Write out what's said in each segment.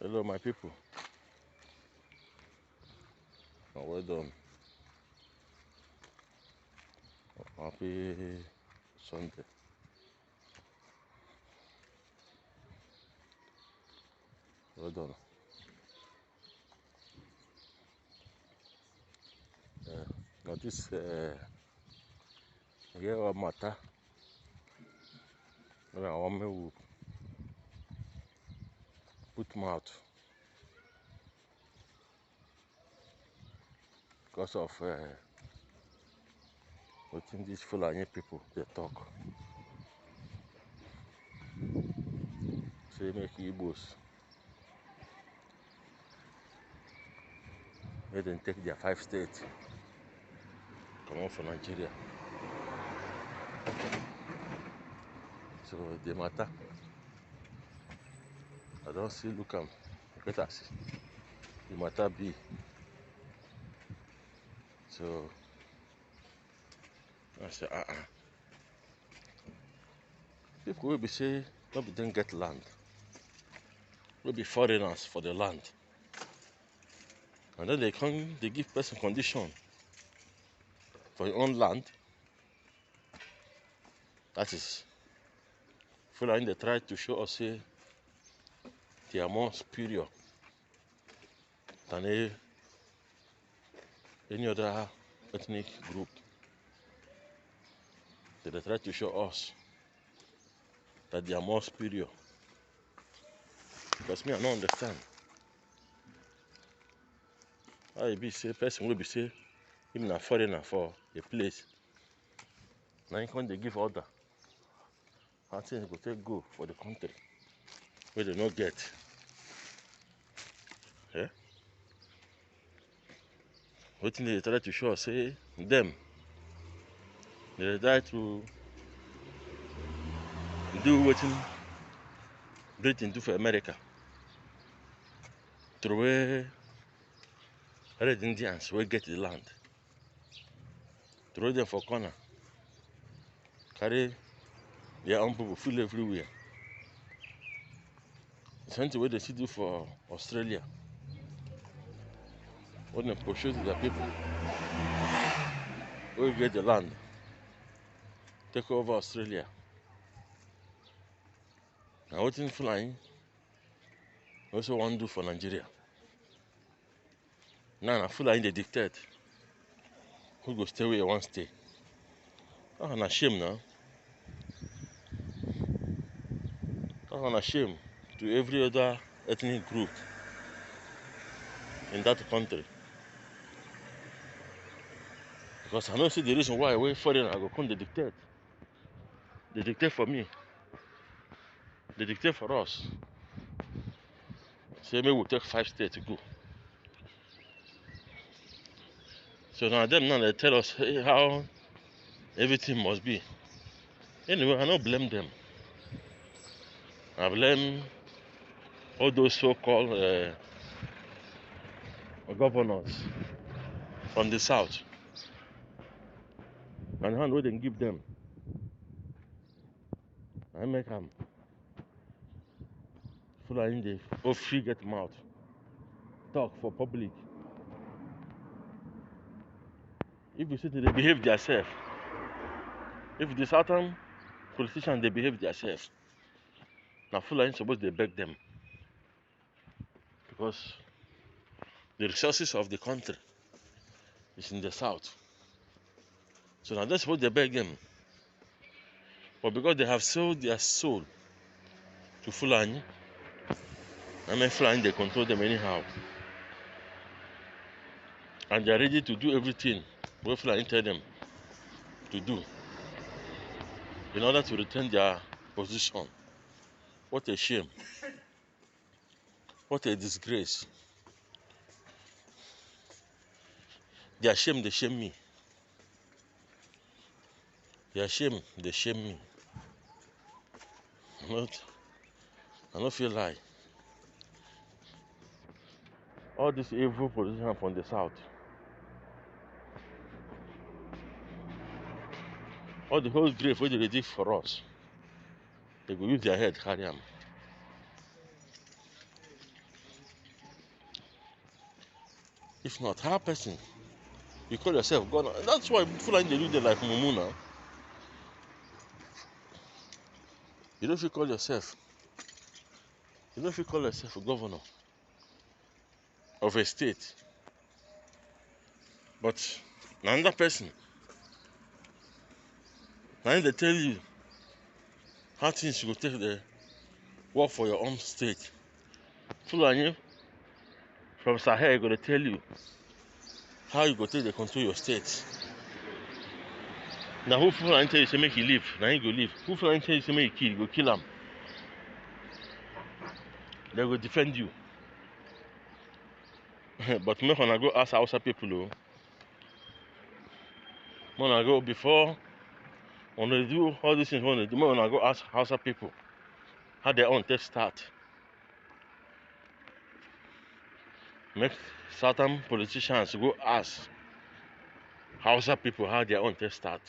Hello, my people. Well done. Happy Sunday. Well done. Now this here what matter. When I want me to put mouth because of what these Fulani people they talk. Say make Igbos. Let them take their 5 states. Come on for Nigeria. So the matter. I don't see look am. Better see. The matter be. So I say people will be say nobody don't get land. Will be foreigners for the land. And then they give person condition for your own land. That is Fulani they try to show us say they are more superior than any other ethnic group. They try to show us that they are more superior. Because me I don't understand. How it be say person will be say even a foreigner for a place. Now you can't they give order. I think they go take go for the country where they not get. Yeah? What thing they try to show us say them. They try to do what Britain do for America. Through where Red Indians will get the land. Throw them for corner. Carry their own people full everywhere. Same thing what they still do for Australia. When they pursue their people, we get the land, take over Australia. Now what in Fulani also want to do for Nigeria. Now Fulani they dictate who go stay where you want stay. That's an shame now. That's an shame to every other ethnic group in that country. Because I don't see the reason why we foreign I go come they dictate. They dictate for me. They dictate for us. Say maybe we'll take 5 states to go. So now them now they tell us how everything must be. Anyway, I don't blame them. I blame all those so-called governors from the south. And how they give them. I make them Fulani they all free get mouth. Talk for public. If you see that they behave themselves, if the southern politicians they behave themselves, now Fulani supposed they beg them. Because the resources of the country is in the south. So now they're supposed to beg them. But because they have sold their soul to Fulani, I mean Fulani they control them anyhow. And they're ready to do everything what Fulani tell them to do in order to retain their position. What a shame. What a disgrace. They are shame, they shame me. They are shame, they shame me. I don't feel like all this evil politicians from the south, all the whole grave where they dig for us, they will use their head carry them. If not, how person you call yourself God? That's why Fulani they do they like Mumu now. You don't feel call yourself. You don't feel call yourself a governor of a state, but another person. Now they tell you how things you go take the work for your own state. Fulani from Sahel gonna tell you how you go take the control your state. Now who Fulani tell you say make he leave, now he go leave. Who Fulani tell you say make he kill, you go kill him. They go defend you. But make una go ask Hausa people o. Make una go before una do all these things una do, make una go ask Hausa people how their own take start. Make certain politicians go ask Hausa people how their own take start.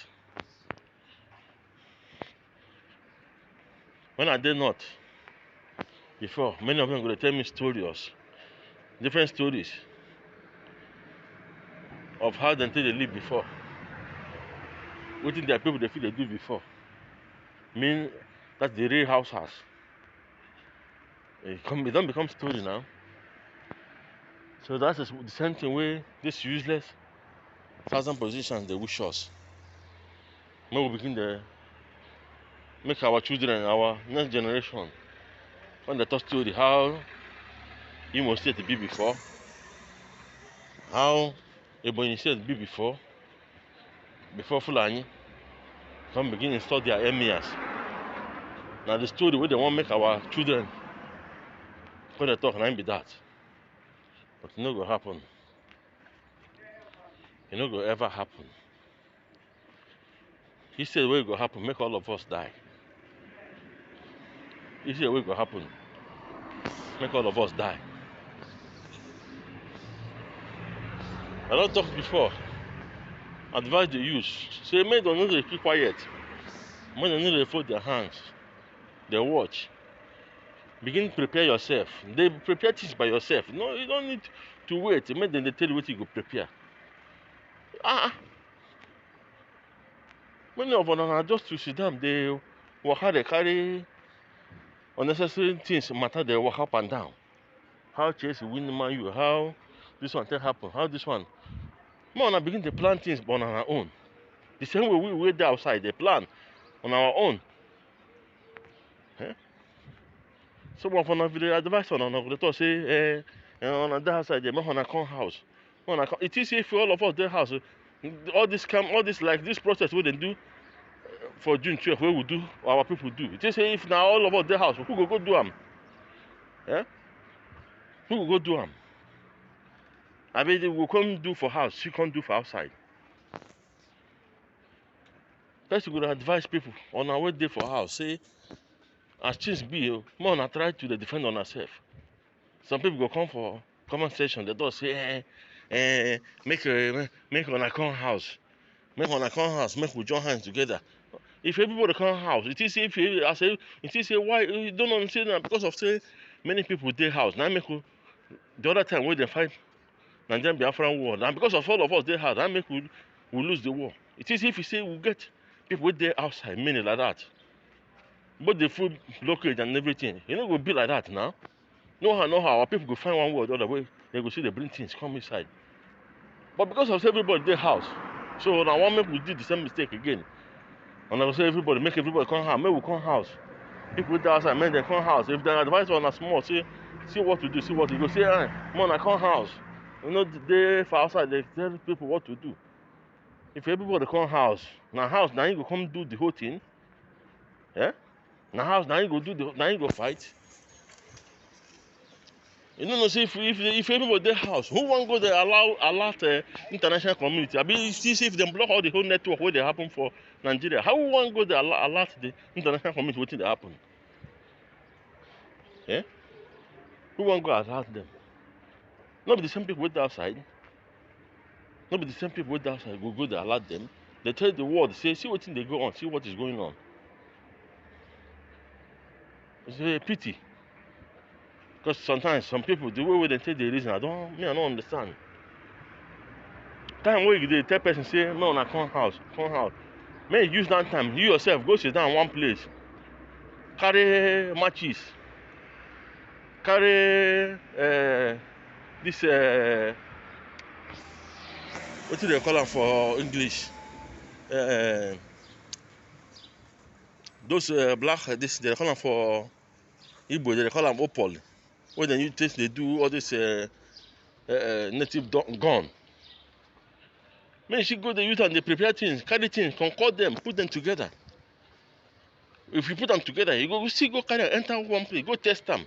When I did not before, many of them go to tell me stories, different stories of how they live before. What did their people they feel they do before? Mean that's the real house. It don't become story now. So that's the same thing where this useless thousand positions they wish us. When we begin to make our children, our next generation, when they talk story how Imo State be before, how Ebonyi State be before Fulani come begin to install their emirs. Now the story where they want to make our children when they talk and be that. But it no go happen. It no go ever happen. He said where it go happen, make all of us die. He said where it go happen, make all of us die. I don't talk before. Advise the youth. Say make them no dey keep quiet. Make them no dey fold their hands. They watch. Begin prepare yourself. They prepare things by yourself. No, you don't need to wait. Make them they tell you what you go prepare. Many of them are just to sit down. They work hard, they carry unnecessary things matter, they walk up and down. How Chelsea win Man U, how this one can happen, how this one. Man, I begin to plan things on our own. The same way we wait there outside, they plan on our own. Eh? Some of them advice on the talk say, on the outside, they make on a con house. It is if all of us their house, all this like this process we then do for June 12th, where we do our people do. It is if now all of us their house, who go do them? Eh? Who will go do them? I mean, they will come do for house, she can't do for outside. First, you could advise people on our way there for house. Say, as things be, more than try to defend on ourselves. Some people go come for comment section. They don't say, make on a con house, make on a con house, make we join hands together. If everybody come house, it is if I say, it is say why you don't understand that because of say many people their house. Now make the other time where they fight Nigerian Biafran war, and because of all of us they had, that make we lose the war. It is if you say we get people with there outside, many like that. But the food blockage and everything, you know, will be like that now. No how our people go find one way or the other way, they go see the bring things come inside. But because of everybody their house, so now one make we did the same mistake again. And I will say everybody, make everybody come house, make we come house. People with the outside, make them come house. If they advise on a small, see what to do, see what to go. Say, man, I come house. You know, they for outside, they tell people what to do. If everybody come house, now you go come do the whole thing. Yeah? Now you go now you go fight. You know, see if everybody their house, who won't go there alert international community? I mean, see if they block all the whole network where they happen for Nigeria. How won't go there alert the international community what they happen? Yeah? Who won't go alert them? Not be the same people with outside. Not be the same people with outside will go there alert them. They tell the world, say, see what thing they go on, see what is going on. It's a pity. Because sometimes some people, the way they take the reason, I don't understand. Time where you tell person say, "No, na come house, come house." May you use that time. You yourself go sit down one place, carry matches, carry this what do they call them for English? Uh, those black this they call them for Igbo. They call them opal. When then you taste they do all this native gun. Man, she go the youth and they prepare things, carry things, concord them, put them together. If you put them together, you go see go carry enter one place, go test them,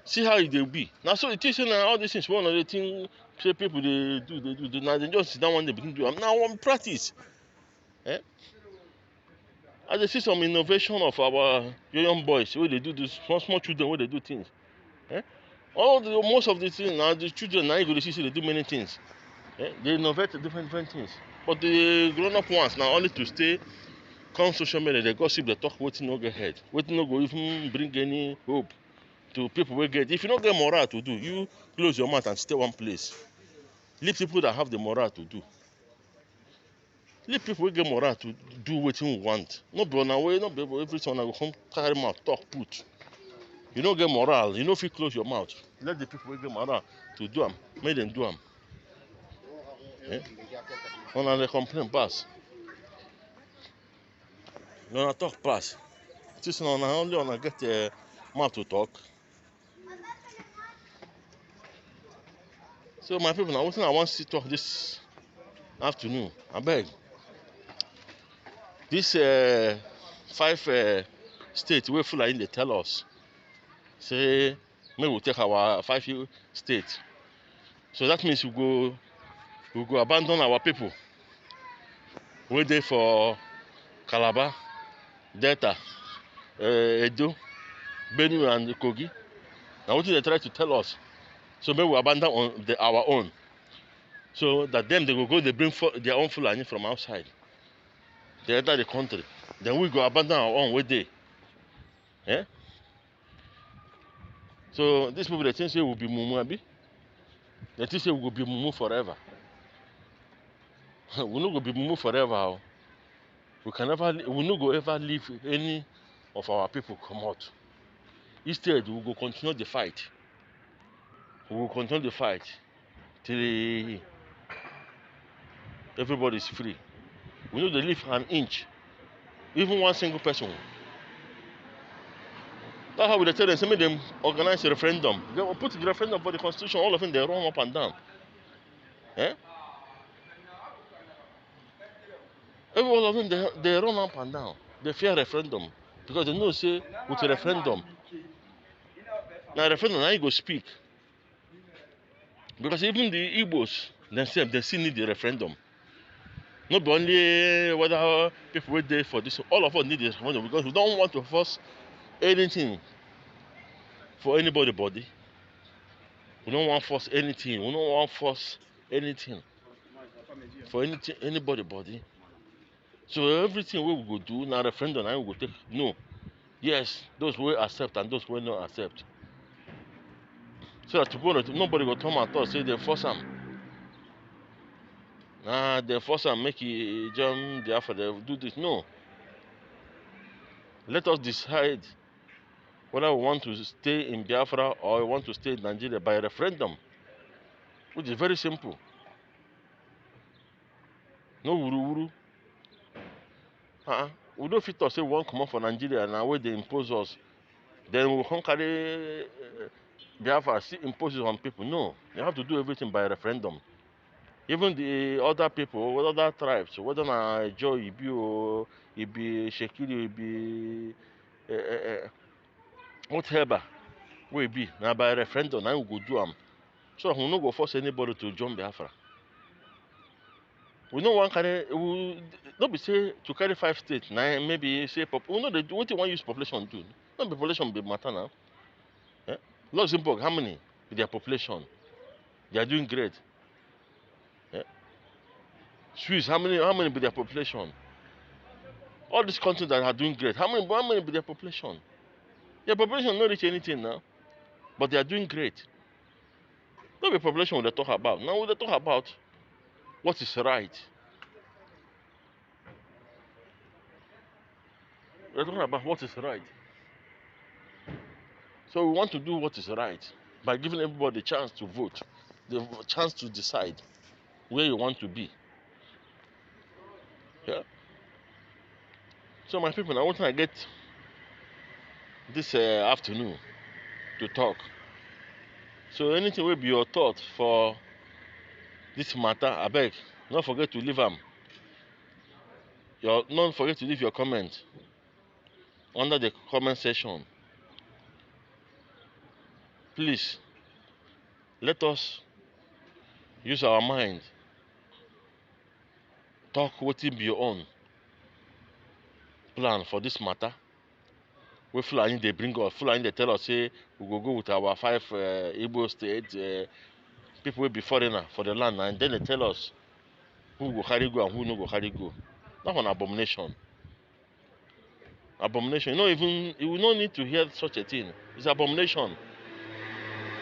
see how it will be. Now so it is now all these things one of the things say people they do. Now they just sit down one day begin to do them. Now one practice. Eh? As they see some innovation of our young boys, where they do this small children, where they do things. Eh? Most of the things now the children now you go to see they do many things. They innovate different things. But the grown-up ones now only to stay, come social media, they gossip, they talk wetin no get head. Wetin no go even bring any hope to people wey get. If you no get moral to do, you close your mouth and stay one place. Leave people that have the moral to do. Leave people wey get moral to do wetin we want. No be on our way, no be everything una go come carry mouth talk put. You no get moral, you no fit close your mouth. Let the people wey get moral to do am, make dem do am. Una dey complain pass. Una talk pass. This one only una get mouth to talk. So my people, now wetin I wan see talk this afternoon, abeg. This 5 states wey Fulani dey tell us say make we take our 5 states. So that means we go abandon our people wey dey for Calabar, Delta, Edo, Benue and Kogi. Na wetin they try to tell us. So make we abandon our own. So that them they go they bring their own Fulani from outside. They enter the country. Then we go abandon our own wey dey. Eh? So these people they think say we will be mumu abi. They think say we will be mumu forever. We no go be mumu forever. We no go ever leave any of our people come out. Instead, we go continue the fight. We will continue the fight till everybody is free. We know they leave an inch, even one single person. That's how we tell them, say make them organize a referendum. They will put the referendum for the constitution, all of them they run up and down. Eh? All of them they run up and down. They fear referendum because they know say with a referendum. Now referendum now you go speak. Because even the Igbos themselves they still need the referendum. Not only whether people wait there for this, all of us need the referendum because we don't want to force anything for anybody body. We don't want to force anything. We don't want to force anything for anybody body. So everything we will do now referendum now we will take no. Yes, those will accept and those will not accept. So that tomorrow nobody will come and talk say they force them. They force them make it jump there for they do this. No. Let us decide whether we want to stay in Biafra or we want to stay in Nigeria by referendum, which is very simple. No wuru wuru. We don't fit to say we want to come out for Nigeria and where they impose us. Then we can't carry Biafra, still impose it on people. No, you have to do everything by referendum. Even the other people, other tribes, whether na Joe, Ibi, or Ibi, Shekiri, Ibi, whatever, we be now by referendum. Now we go do them. So we no go force anybody to join Biafra. We no want carry. We not be say to carry 5 states. Now maybe say we know what you want use population do. Not be population be matter now. Luxembourg, how many with their population? They are doing great. Swiss, how many with their population? All these countries that are doing great, how many with their population? Their population not reach anything now, but they are doing great. Not the population we talk about. Now we talk about what is right. We're talking about what is right. So we want to do what is right by giving everybody the chance to vote, the chance to decide where you want to be. Yeah. So my people, I want to get this afternoon to talk. So anything will be your thought for this matter, I beg, don't forget to leave them. Don't forget to leave your comment under the comment section. Please let us use our mind, talk what will be your own plan for this matter. Wey Fulani they bring us, Fulani they tell us say we go with our 5 Igbo state people will be foreigner for the land, and then they tell us who go carry go and who no go carry go. That's an abomination. Abomination. You will not need to hear such a thing. It's abomination.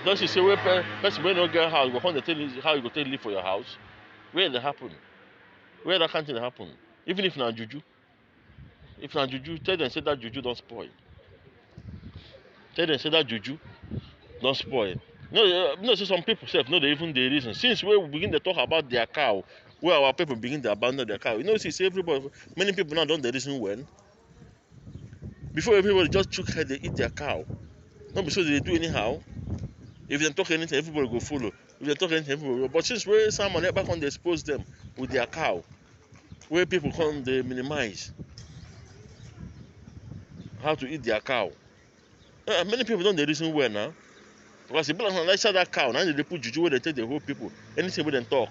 Just you say where person wey no get house go come dey tell you how you go take live for your house. Where they happen? Where that kind thing happen? Even if na juju. If na juju, tell them say that juju don't spoil. Tell them say that juju don't spoil. No, so some people self no dey even the reason. Since we begin to talk about their cow, where our people begin to abandon their cow, see everybody, many people now don't the reason when. Before everybody just chook head, they eat their cow. Not because they do anyhow. If they talk anything, everybody go follow. If they talk anything, everybody go. But since we someone back on they expose them with their cow, where people come they minimize how to eat their cow. Many people don't the reason well now. Because if people like that cow, now they put juju where they take the whole people. Anything we them talk.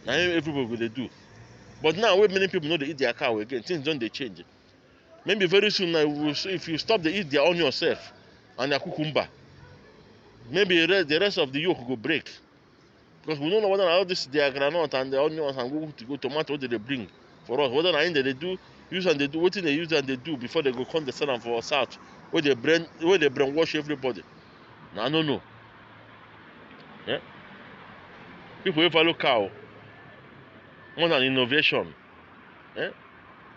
Now everybody will they do. But now where many people know they eat their cow again, things don't they change. Maybe very soon now if you stop to eat their onion yourself and their cucumber, maybe the rest of the yolk will break. Because we don't know whether all this their granite and the onions and go tomato what they bring for us. Whether they do use and they do what they use and they do before they go come the sell them for south where they brainwash everybody. Now I don't know. Yeah? People who follow cow more than innovation. Yeah?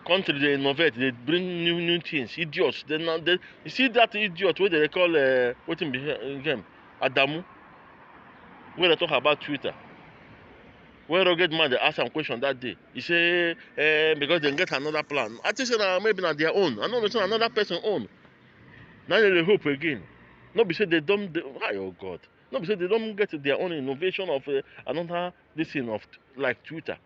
Country they innovate, they bring new things. Idiots. You see that idiot what they call what in game? Adamu. Where they talk about Twitter. Where rugged man they ask some question that day. He say because they get another plan. I think maybe not their own. I know it's another person own. Now they hope again. Not be say they don't oh God. Not be say they don't get their own innovation of another this thing of like Twitter.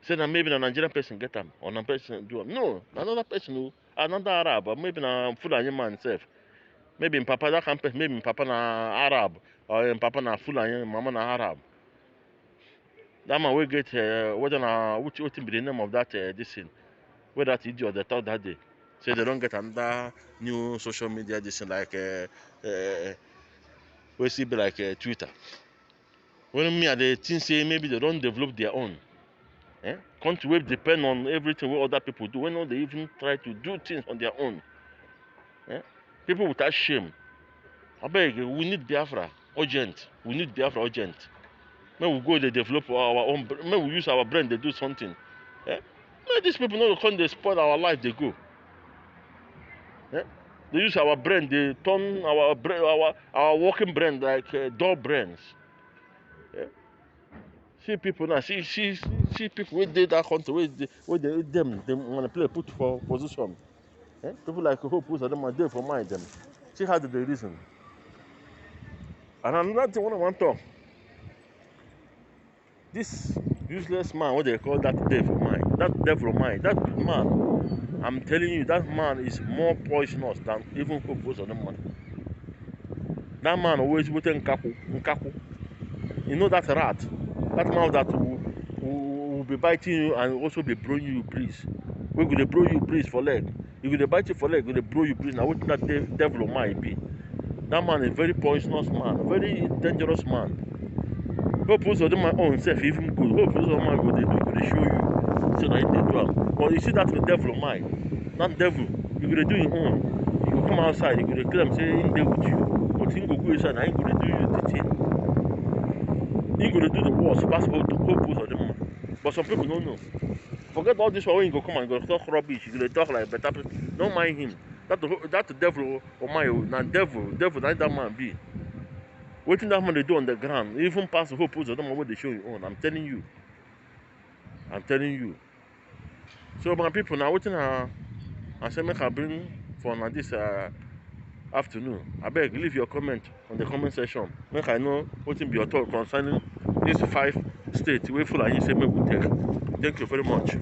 Say that maybe a Nigerian person get them or a person do them. No, another person who another Arab or maybe a Fulani man himself. Maybe in Papa that campus, maybe in Papa na Arab or in Papa na Fulani, Mama na Arab. That man will get whether na what be the name of that this thing. Where that idiot they thought that day. Say they don't get another new social media this thing like we see be like Twitter. When me they think say maybe they don't develop their own. Country will depend on everything what other people do. When they even try to do things on their own. People without shame. I beg, we need Biafra urgent. We need Biafra urgent. When we go, they develop our own. When we use our brain, they do something. When these people know come, they spoil our life. They go. They use our brain. They turn our brain, our working brain like dull brains. See people now. See people where they that country where they them manipulate put for position. People like Hope who's them are there for mind them. See how they reason. And another thing I want to talk. This useless man, what they call that devil mind, that man, I'm telling you, that man is more poisonous than even Hope who's them man. That man always with nkaku. You know that rat, that man that will be biting you and also be blowing you breeze. We will blow you breeze for leg. If they bite you for leg, they blow you breeze. Now what that devil might be. That man is a very poisonous man, very dangerous man. Hope also do my own self even good. Hope also man go they show you so that they do am. But you see that the devil of mine, that devil, you go do your own. You go come outside, you go claim say he dey with you. But he go inside and he go do you the thing. He go to do the worst pass whole post of them. But some people don't know. Forget all this one when you go come and go talk rubbish. You go talk like better people. Don't mind him. That the devil or my na devil like that man be. Waiting that man they do on the ground, even pass the whole post of them what they show you on. I'm telling you. I'm telling you. So my people now waiting I say make I bring for now this afternoon. I beg leave your comment on the comment section. Make I know what be your thought concerning these 5 states wey Fulani say make we take. Thank you very much.